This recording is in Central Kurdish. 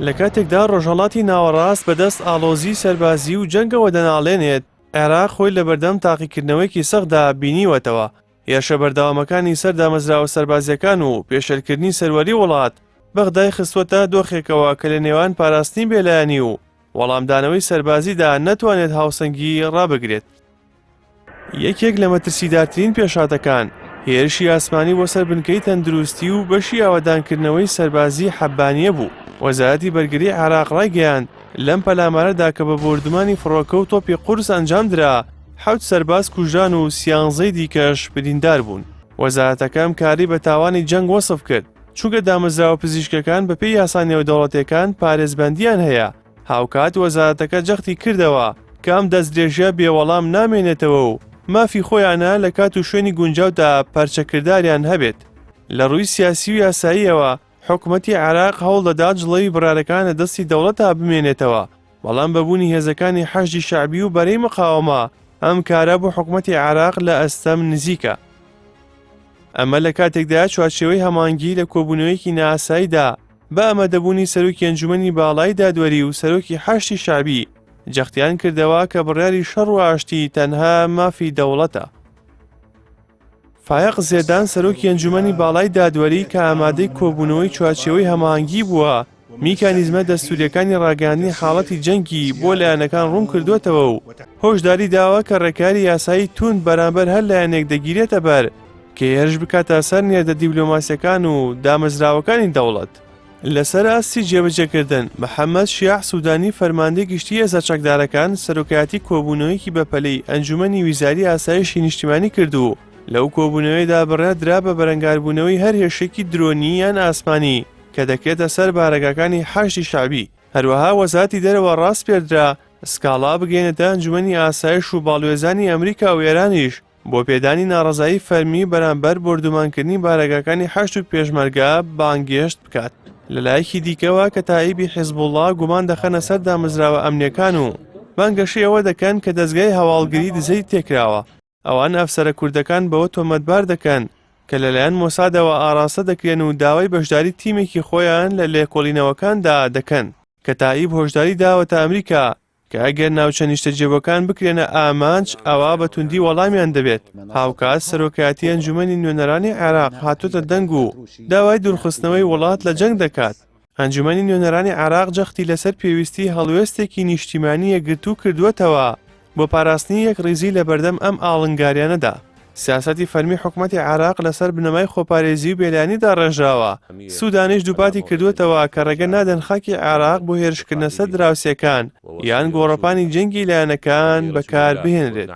لە کاتێکدا ڕۆژهەڵاتی ناوەڕاست بەدەست ئاڵۆزی سەربازی و جەنگەوە دەناڵێنێت، عێراق خۆی لە بەردەم تاقیکردنەوەیکی سەختدا بینیوەتەوە. هێرشە بەردەوامەکانی سەر دامەزراوە سەربازیەکان و پێشێلکردنی سەروەری وڵات بەغدای خستوەتە دۆخێکەوە کە لە نێوان پاراستنی بێلایەنی و وەڵامدانەوەی سەربازیدا نەتوانێت هاوسەنگی ڕابگرێت. یەکێک لە مەترسیدارترین پێشاتەکان هێرشی ئاسمانی بۆ سەر بنکەی تەندروستی و بەشی ئاوەدانکردنەوەی سەربازی حەبانیە بوو. وەزارەتی بەرگری عێراق ڕایگەیاند لەم پەلامارەدا کە بە بوردمانی فڕۆکە و تۆپی قورس ئەنجام درا، 7 سەرباز کوژان و 13 دیکەش بریندار بوون. وەزارەتەکەم کاری بە تاوانی جەنگ وەسف کرد، چونکە دامەزراوە پزیشکەکان بەپێی یاسا نێودەوڵەتیەکان پارێزبەندیان هەیە. هاوکات وەزارەتەکە جەختی کردەوە کە ئەم دەستدرێژیە بێوەڵام نامێنێتەوە و مافی خۆیانە لە کات و شوێنی گونجاودا پەرچەکرداریان هەبێت. لە ڕووی سیاسی و یاساییەوە حکومەتی عێراق هەوڵ دەدات جڵەوی بڕارەکان لە دەستی دەوڵەتە بمێنێتەوە، بەڵام بەبوونی هێزەکانی حەشدی شەعبی و بەرەی مقاومە ئەم کارە بۆ حکومەتی عێراق لە ئەستەم نزیکە. ئەمە لە کاتێکدا چوارچێوەی هەمانگی لە کۆبوونەوەیەکی نائاساییدا بە ئەمەدەبوونی سەرۆکی ئەنجومەنی باڵای دادوەری و سەرۆکی حەشتی شەعبی جەختیان کردەوە کە بڕیاری شەڕ و ئاشتی تەنها مافی دەوڵەتە. فایق زێدان سەرۆکی ئەنجومەنی باڵای دادوەری کە ئامادەی کۆبوونەوەی چوارچێوەی هەماهەنگی بووە، میکانیزمە دەستوریەکانی ڕاگەاندنی حاڵەتی جەنگی بۆ لایەنەکان ڕوون کردوێتەوە و هۆشداری داوە کە ڕێکاری یاسایی توند بەرامبەر هەر لایەنێک دەگیرێتە بەر کە هێرش بکاتە سەر نێردە دیبلۆماسیەکان و دامەزراوەکانی دەوڵەت. لەسەر ئاستی جێبەجێکردن محەممەد شیاح سوودانی فەرماندەی گشتی هێزە چەکدارەکان سەرۆکایەتی کۆبوونەوەیەکی بەپەلەی ئەنجومەنی ویزاری ئاسایشی نیشتیمانی کردو. لەو کۆبوونەوەیدا بڕێدرا بە بەرەنگاربوونەوەی هەر هێشێکی درۆنی یان ئاسمانی کە دەکرێتە سەر بارەگاکانی حەشتی شەعبی. هەروەها وەزارەتی دەرەوە ڕاست پێدرا سکاڵا بگەێنێتە ئەنجومەنی ئاسایش و باڵوێزانی ئەمریکا و ئێرانیش بۆ پێدانی ناڕەزایی فەرمی بەرامبەر بردومانکردنی بارەگاکانی حەشت و پێشمەرگە بانگێشت بکات. لەلایەکی دیکەوە کە تایبی حیزبوڵڵا گومان دەخەنە سەر دامەزراوە ئەمنیەکان و بانگەشەی ئەوە دەکەن کە دەستگای هەواڵگری دزەی تێکراوە. ئەوان ئەفسەرە کوردەکان بەوە تۆمەتبار دەکەن کە لەلایەن مۆسادەوە ئاراستە دەکرێن و داوای بەشداری تیمێکی خۆیان لە لێکۆڵینەوەکاندا دەکەن کە تایب هۆشداری داوەتە ئەمریکا کە ئەگەر ناوچە نیشتەجێبەکان بکرێنە ئامانج ئەوە بە توندی وەڵامیان دەبێت. هاوکات سەرۆکایەتی ئەنجومەنی نوێنەرانی عێراق هاتوۆتە دەنگ و داوای دوورخستنەوەی وڵات لە جەنگ دەکات. ئەنجومەنی نوێنەرانی عێراق جەختی لەسەر پێویستی هەڵوێستێکی نیشتیمانی یەکگرتوو کردووەتەوە بۆ پاراستنی یەک ڕیزی لە بەردەم ئەم ئاڵنگاریانەدا. سیاسەتی فەرمی حکومەتی عێراق لەسەر بنەمای خۆپارێزی و بێلایەنیدا ڕێژراوە. سوودانیش دووپاتی کردوێتەوە کە ڕێگە نادەن خاکی عێراق بۆ هێرشکردنە سەر دراوسێکان یان گۆڕەپانی جەنگی لایەنەکان بەکار بهێنرێت.